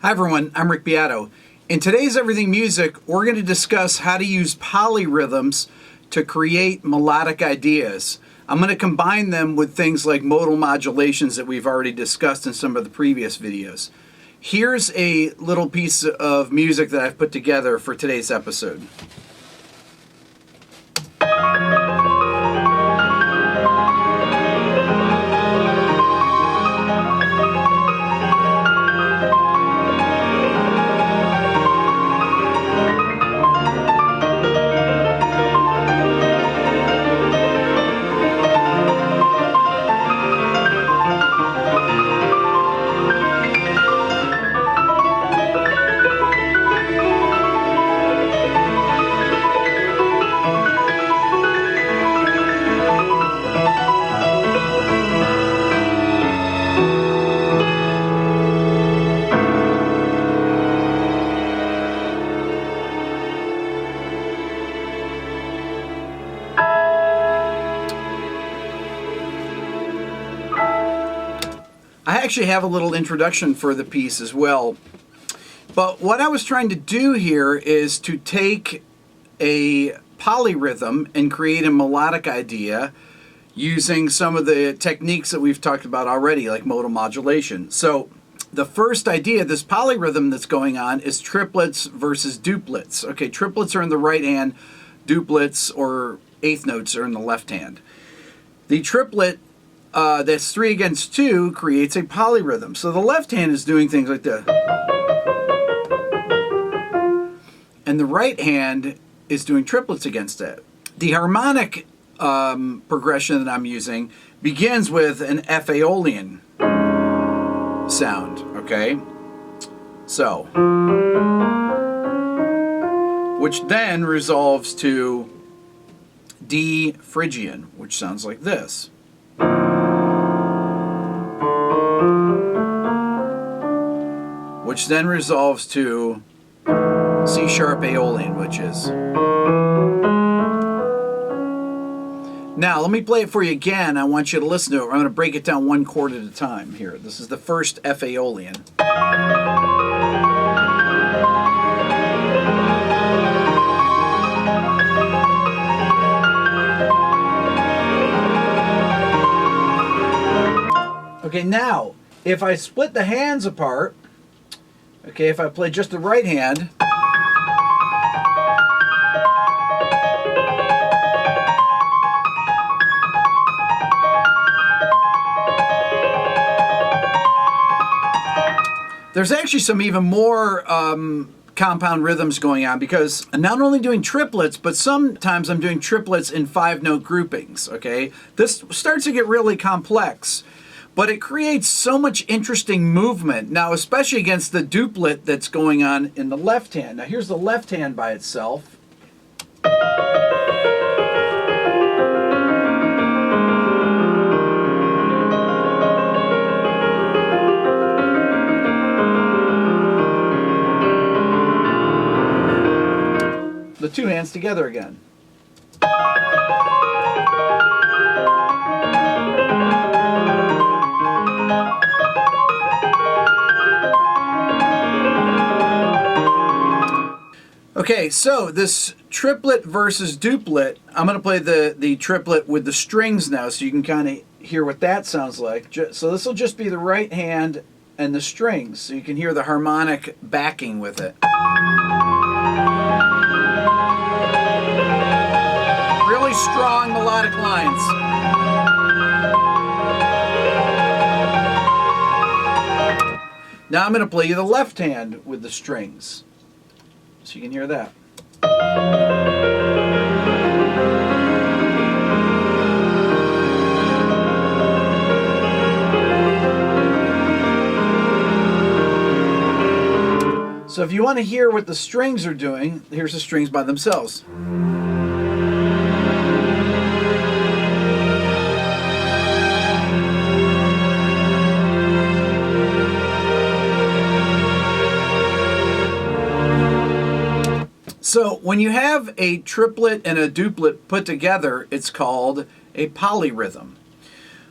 Hi everyone, I'm Rick Beato. In today's Everything Music, we're going to discuss how to use polyrhythms to create melodic ideas. I'm going to combine them with things like modal modulations that we've already discussed in some of the previous videos. Here's a little piece of music that I've put together for today's episode. I actually have a little introduction for the piece as well. But what I was trying to do here is to take a polyrhythm and create a melodic idea using some of the techniques that we've talked about already, like modal modulation. So the first idea, this polyrhythm that's going on, is triplets versus duplets. Okay, triplets are in the right hand, duplets or eighth notes are in the left hand. The triplet that's 3 against 2 creates a polyrhythm. So the left hand is doing things like this. And the right hand is doing triplets against it. The harmonic progression that I'm using begins with an F Aeolian sound, okay? So, which then resolves to D Phrygian, which sounds like this. Which then resolves to C sharp Aeolian, which is. Now, let me play it for you again. I want you to listen to it. I'm going to break it down one chord at a time here. This is the first F Aeolian. Okay, now, if I split the hands apart, okay, if I play just the right hand, there's actually some even more compound rhythms going on, because I'm not only doing triplets, but sometimes I'm doing triplets in 5-note groupings, okay? This starts to get really complex. But it creates so much interesting movement. Now, especially against the duplet that's going on in the left hand. Now, here's the left hand by itself. The two hands together again. Okay, so this triplet versus duplet, I'm going to play the triplet with the strings now so you can kind of hear what that sounds like. So this will just be the right hand and the strings, so you can hear the harmonic backing with it. Really strong melodic lines. Now I'm going to play you the left hand with the strings, so you can hear that. So if you want to hear what the strings are doing, here's the strings by themselves. So when you have a triplet and a duplet put together, it's called a polyrhythm.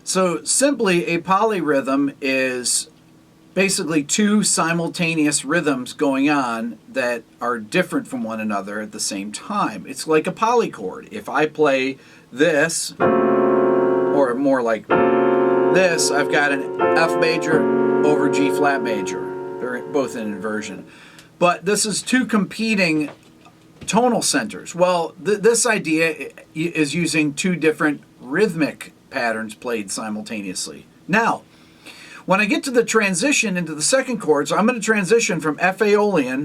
So simply, a polyrhythm is basically two simultaneous rhythms going on that are different from one another at the same time. It's like a polychord. If I play this, or more like this, I've got an F major over G flat major. They're both in inversion. But this is two competing tonal centers. Well, this idea is using two different rhythmic patterns played simultaneously. Now, when I get to the transition into the second chord, so I'm going to transition from F Aeolian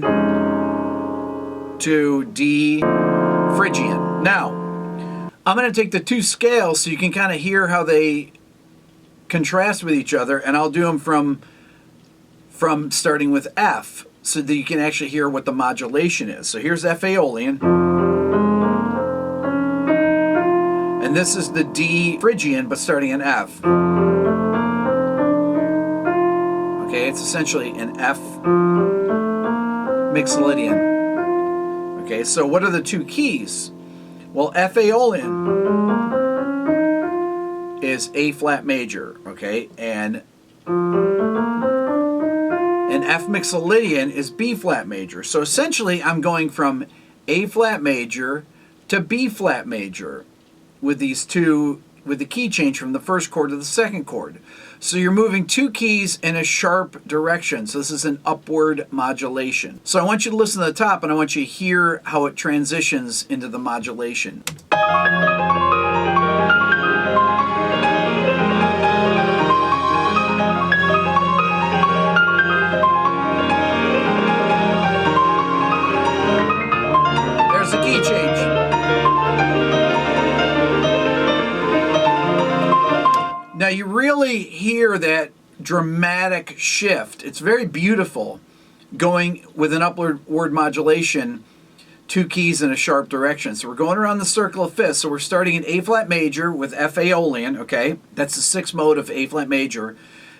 to D Phrygian. Now, I'm going to take the two scales so you can kind of hear how they contrast with each other, and I'll do them from starting with F so that you can actually hear what the modulation is. So here's F Aeolian, and this is the D Phrygian, but starting in F. Okay, it's essentially an F mixolydian. Okay, so what are the two keys? Well, F Aeolian is A flat major, okay, and F mixolydian is B flat major. So essentially, I'm going from A flat major to B flat major with these two, with the key change from the first chord to the second chord. So you're moving two keys in a sharp direction. So this is an upward modulation. So I want you to listen to the top, and I want you to hear how it transitions into the modulation. There's the key change. Now you really hear that dramatic shift. It's very beautiful, going with an upward modulation, two keys in a sharp direction. So we're going around the circle of fifths. So we're starting in A flat major with F Aeolian, okay? That's the sixth mode of A flat major.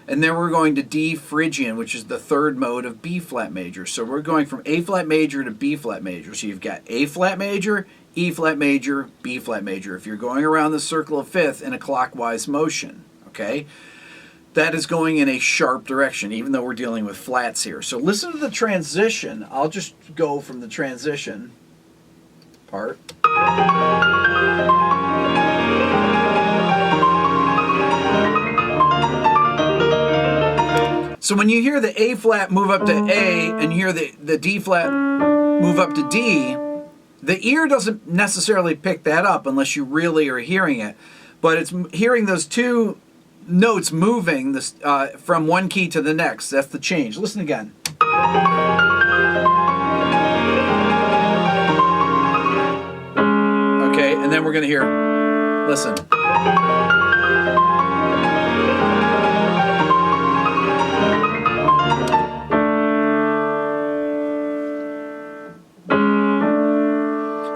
And then we're going to D Phrygian, which is the third mode of B flat major. So we're going from A flat major to B flat major. So you've got A flat major, E flat major, B flat major. If you're going around the circle of fifth in a clockwise motion, okay? That is going in a sharp direction, even though we're dealing with flats here. So listen to the transition. I'll just go from the transition part. So when you hear the A flat move up to A and hear the D flat move up to D, the ear doesn't necessarily pick that up unless you really are hearing it. But it's hearing those two notes moving this, from one key to the next. That's the change. Listen again. Okay, and then we're going to hear, listen.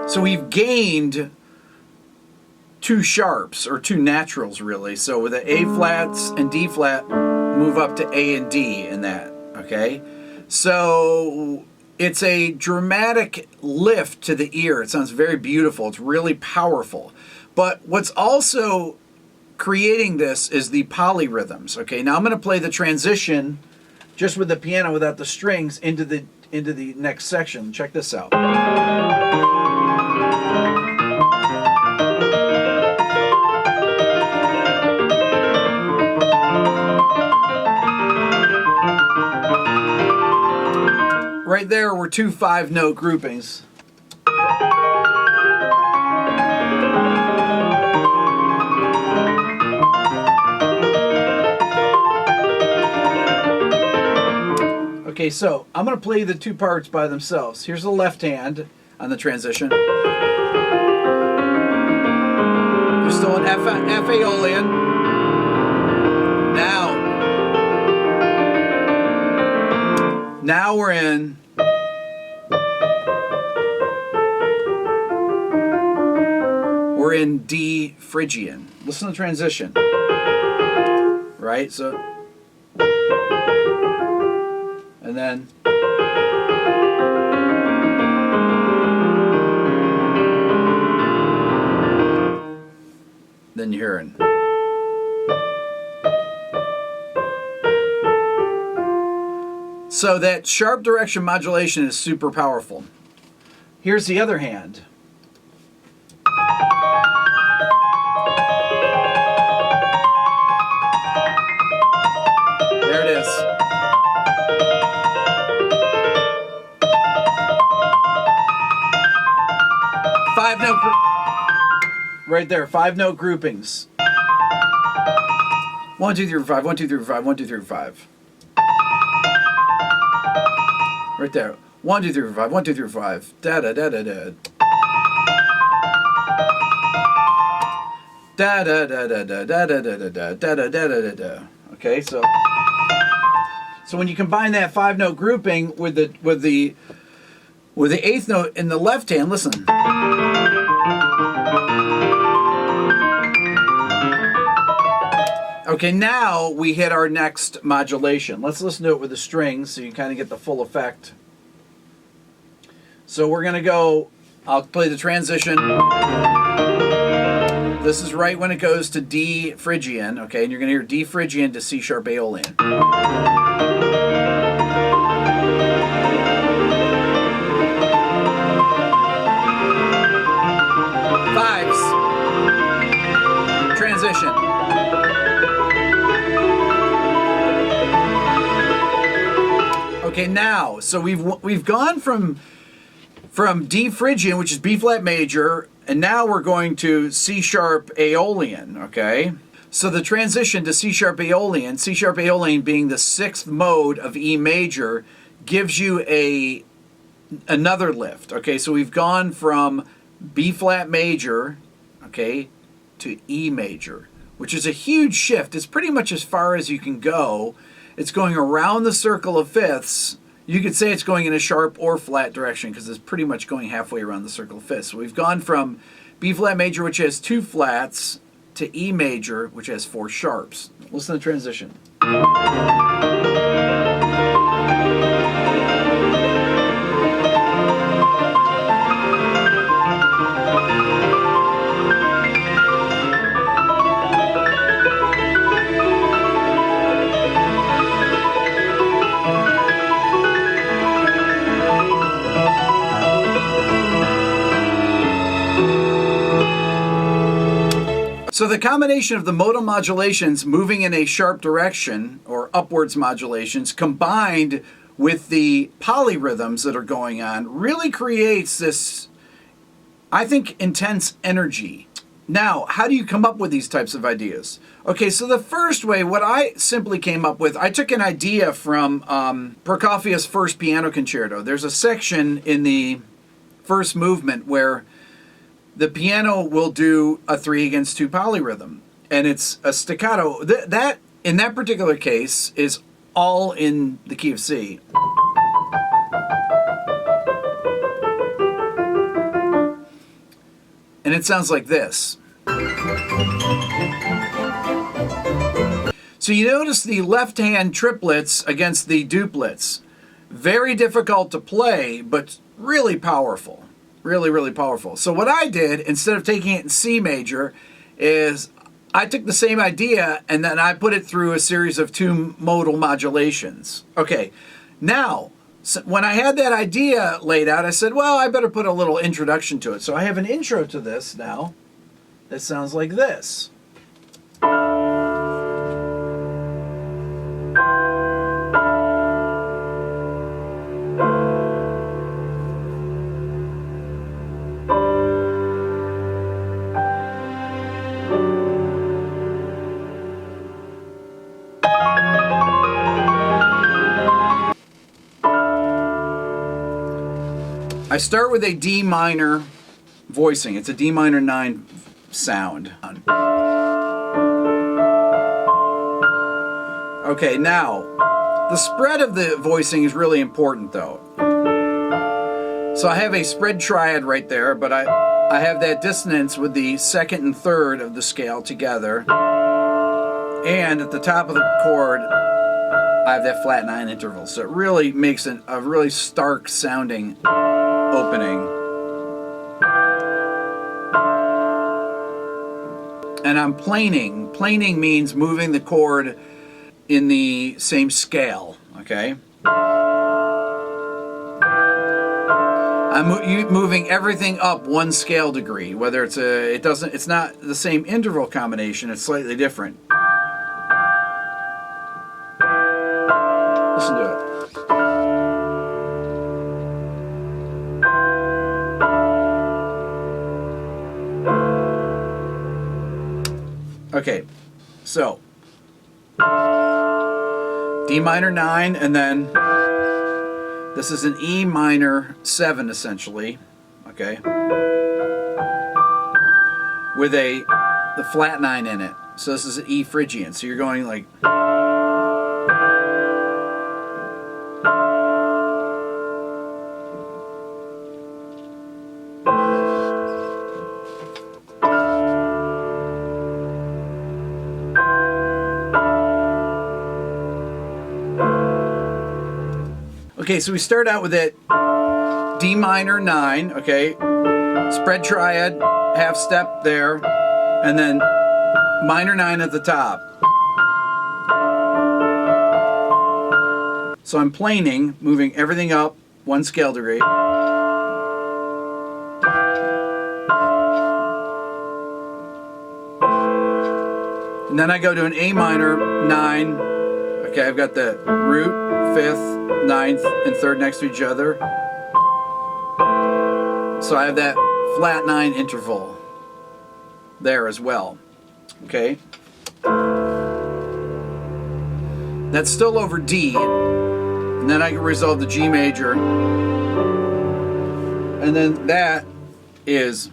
So we've gained two sharps, or two naturals really. So with the A flats and D flat move up to A and D in that, okay? So it's a dramatic lift to the ear. It sounds very beautiful. It's really powerful. But what's also creating this is the polyrhythms, okay? Now I'm going to play the transition just with the piano without the strings into the next section. Check this out. Right there were two 5-note groupings. Okay, so I'm going to play the two parts by themselves. Here's the left hand on the transition. You're still in F Aeolian. Now we're in D Phrygian. Listen to the transition. Right? So, and then you're hearing. So that sharp direction modulation is super powerful. Here's the other hand. There it is. Right there, 5-note groupings. 1, 2, 3, 4, 5, 1, 2, 3, 4, 5, 1, 2, 3, 4, 5. Right there. 1, 2, 3, 4, 5, 1, 2, 3, 4, 5. Da da da da da. Da da da da da da da da da da da da da da. Okay, so when you combine that 5-note grouping with the 8th note in the left hand, listen. Okay, now we hit our next modulation. Let's listen to it with the strings so you kind of get the full effect. So we're going to go, I'll play the transition. This is right when it goes to D Phrygian, okay, and you're going to hear D Phrygian to C sharp Aeolian. Fives. Transition. Okay, now, so we've gone from D Phrygian, which is B flat major, and now we're going to C sharp Aeolian, okay? So the transition to C sharp Aeolian being the 6th mode of E major, gives you another lift, okay? So we've gone from B flat major, okay, to E major, which is a huge shift. It's pretty much as far as you can go. It's going around the circle of fifths. You could say it's going in a sharp or flat direction because it's pretty much going halfway around the circle of fifths. So we've gone from B flat major, which has 2 flats, to E major, which has 4 sharps. Listen to the transition. So the combination of the modal modulations moving in a sharp direction, or upwards modulations, combined with the polyrhythms that are going on, really creates this, I think, intense energy. Now, how do you come up with these types of ideas? Okay, so the first way, what I simply came up with, I took an idea from Prokofiev's First Piano Concerto. There's a section in the first movement where the piano will do a 3 against 2 polyrhythm, and it's a staccato. That, in that particular case, is all in the key of C. And it sounds like this. So you notice the left-hand triplets against the duplets. Very difficult to play, but really powerful. Really, really powerful. So what I did, instead of taking it in C major, is I took the same idea and then I put it through a series of 2 modal modulations. Okay, now, so when I had that idea laid out, I said, well, I better put a little introduction to it. So I have an intro to this now that sounds like this. I start with a D minor voicing. It's a D minor 9 sound. Okay, now, the spread of the voicing is really important though. So I have a spread triad right there, but I have that dissonance with the 2nd and 3rd of the scale together. And at the top of the chord, I have that flat 9 interval. So it really makes a really stark sounding opening. And I'm planing. Planing means moving the chord in the same scale, okay? I'm moving everything up one scale degree. Whether it's not the same interval combination. It's slightly different. Listen to it. Okay, so D minor 9, and then this is an E minor 7 essentially, okay, with the flat 9 in it. So this is an E Phrygian. So you're going like. Okay, so we start out with it D minor 9, okay, spread triad, half step there, and then minor 9 at the top. So I'm planing, moving everything up one scale degree. And then I go to an A minor 9. Okay, I've got the root, 5th, 9th, and 3rd next to each other. So I have that flat 9 interval there as well. Okay. That's still over D. And then I can resolve the G major. And then that is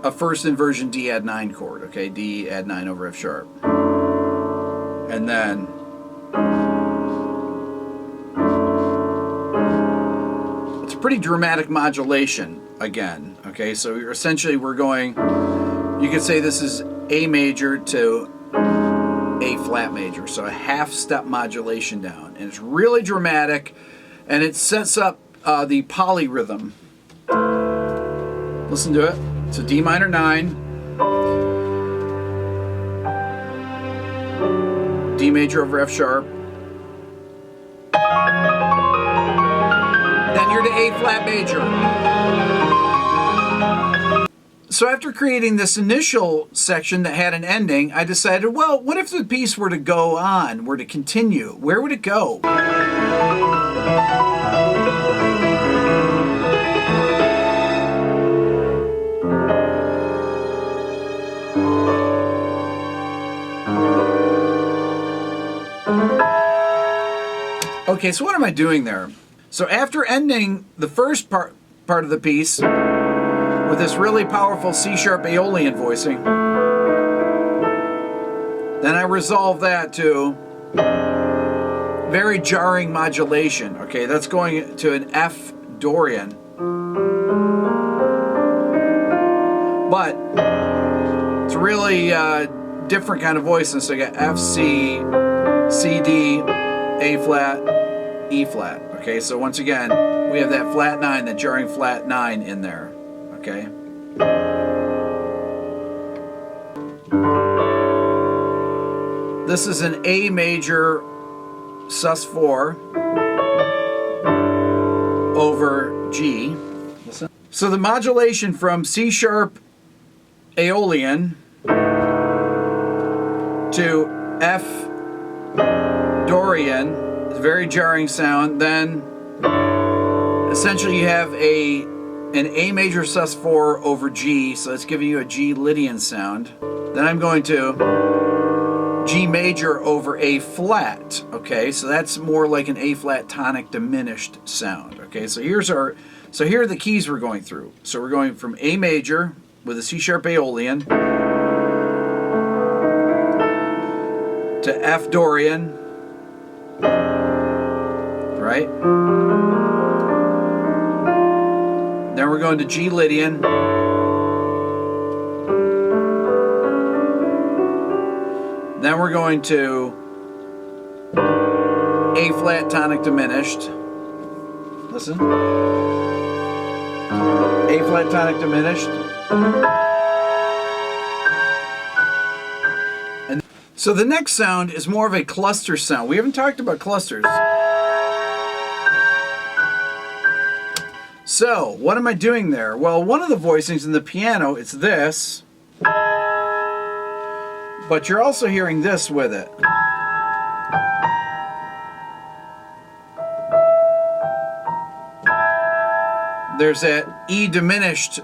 a first inversion D add 9 chord, okay? D add 9 over F sharp. And then it's a pretty dramatic modulation again, okay? So we're going, you could say this is A major to A flat major, so a half step modulation down. And it's really dramatic, and it sets up the polyrhythm. Listen to it. So D minor 9, D major over F sharp, then you're to A flat major. So after creating this initial section that had an ending, I decided, well, what if the piece were to go on, were to continue? Where would it go? Okay, so what am I doing there? So after ending the first part of the piece with this really powerful C-sharp Aeolian voicing, then I resolve that to very jarring modulation. Okay, that's going to an F Dorian. But it's a really different kind of voicing. So I got F, C, C, D, A flat, E flat. Okay, so once again, we have that flat 9, that jarring flat 9 in there. Okay. This is an A major sus4 over G. Listen. So the modulation from C sharp Aeolian to F Dorian is a very jarring sound. Then essentially you have an A major sus4 over G, so it's giving you a G Lydian sound. Then I'm going to G major over A flat. Okay, so that's more like an A flat tonic diminished sound. Okay, so here are the keys we're going through. So we're going from A major with a C sharp Aeolian to F Dorian, right? Then we're going to G Lydian. Then we're going to A flat tonic diminished. Listen. A flat tonic diminished. And So the next sound is more of a cluster sound. We haven't talked about clusters. So what am I doing there? Well, one of the voicings in the piano, it's this, but you're also hearing this with it. There's that E diminished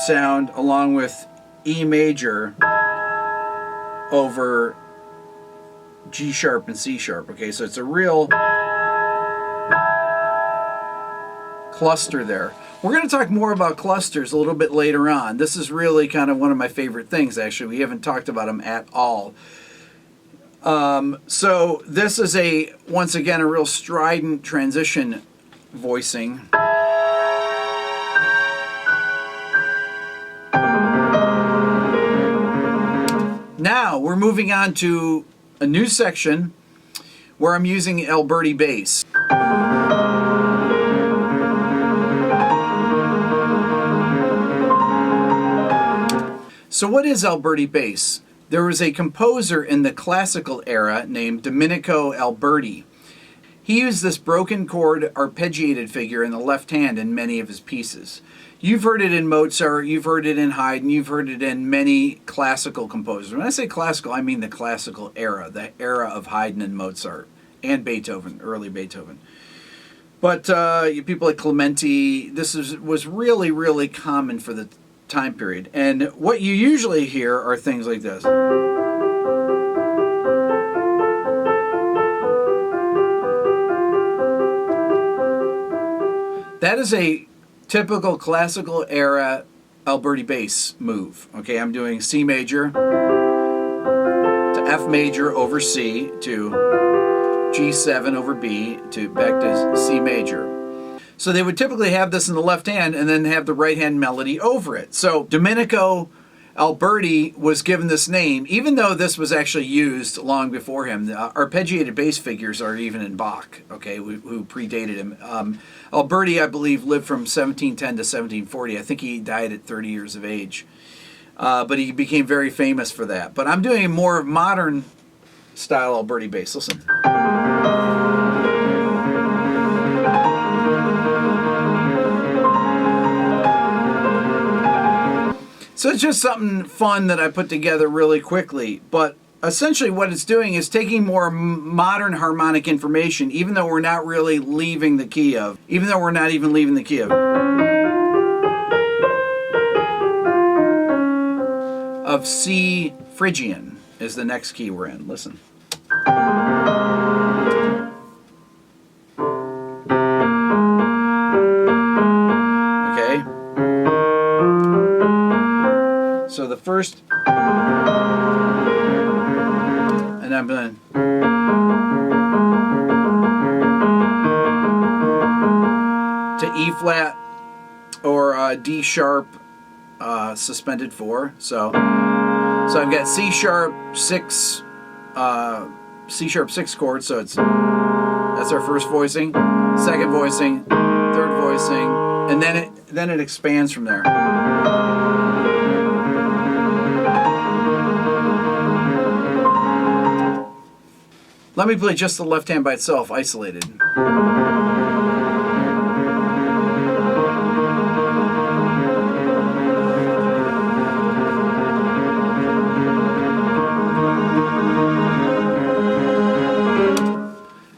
sound along with E major over G sharp and C sharp. Okay, so it's a real cluster there. We're going to talk more about clusters a little bit later on. This is really kind of one of my favorite things, actually. We haven't talked about them at all. So this is once again, a real strident transition voicing. Now we're moving on to a new section where I'm using alberti bass. So what is alberti bass? There was a composer in the classical era named Domenico Alberti. He used this broken chord arpeggiated figure in the left hand in many of his pieces. You've heard it in Mozart, you've heard it in Haydn, you've heard it in many classical composers. When I say classical, I mean the classical era, the era of Haydn and Mozart, and Beethoven, early Beethoven. But people like Clementi, this was really, really common for the time period. And what you usually hear are things like this. That is a typical classical era alberti bass move. Okay, I'm doing C major to F major over C to G7 over B to back to C major. So they would typically have this in the left hand and then have the right hand melody over it. So Domenico Alberti was given this name, even though this was actually used long before him. The arpeggiated bass figures are even in Bach, okay, who predated him. Alberti, I believe, lived from 1710 to 1740. I think he died at 30 years of age. But he became very famous for that. But I'm doing a more modern style Alberti bass. Listen. So it's just something fun that I put together really quickly, but essentially what it's doing is taking more modern harmonic information, even though we're not really leaving the key of, even though we're not even leaving the key of C Phrygian is the next key we're in. Listen. So the first, and I'm going to E flat or D sharp suspended 4. So I've got C sharp 6, C sharp 6 chord. So that's our first voicing, second voicing, third voicing, and then it expands from there. Let me play just the left hand by itself, isolated.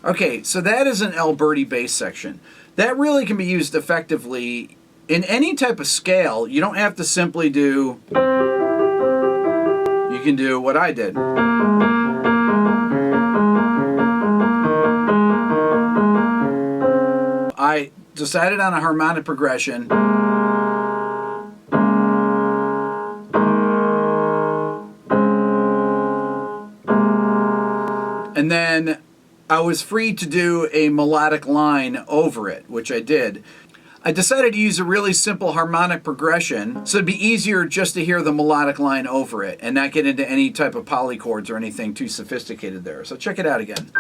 Okay, so that is an alberti bass section. That really can be used effectively in any type of scale. You don't have to simply do, you can do what I did. I decided on a harmonic progression. And then I was free to do a melodic line over it, which I did. I decided to use a really simple harmonic progression, so it'd be easier just to hear the melodic line over it and not get into any type of polychords or anything too sophisticated there. So check it out again.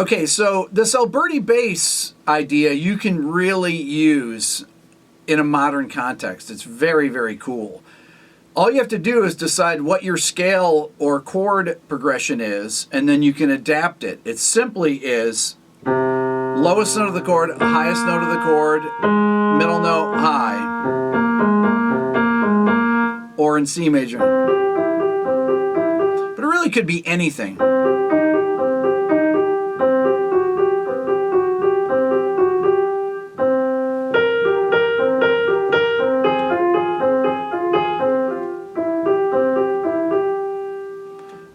Okay, so this alberti bass idea you can really use in a modern context. It's very, very cool. All you have to do is decide what your scale or chord progression is, and then you can adapt it. It simply is lowest note of the chord, highest note of the chord, middle note, high, or in C major. But it really could be anything.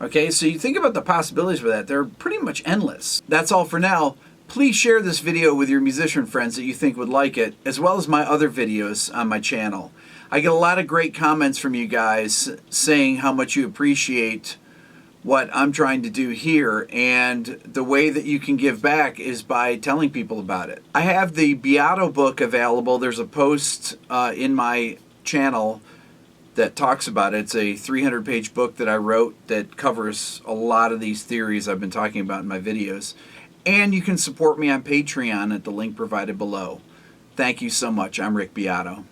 Okay, so you think about the possibilities for that. They're pretty much endless. That's all for now. Please share this video with your musician friends that you think would like it, as well as my other videos on my channel. I get a lot of great comments from you guys saying how much you appreciate what I'm trying to do here, and the way that you can give back is by telling people about it. I have the Beato Book available. There's a post in my channel that talks about it. It's a 300-page book that I wrote that covers a lot of these theories I've been talking about in my videos. And you can support me on Patreon at the link provided below. Thank you so much. I'm Rick Beato.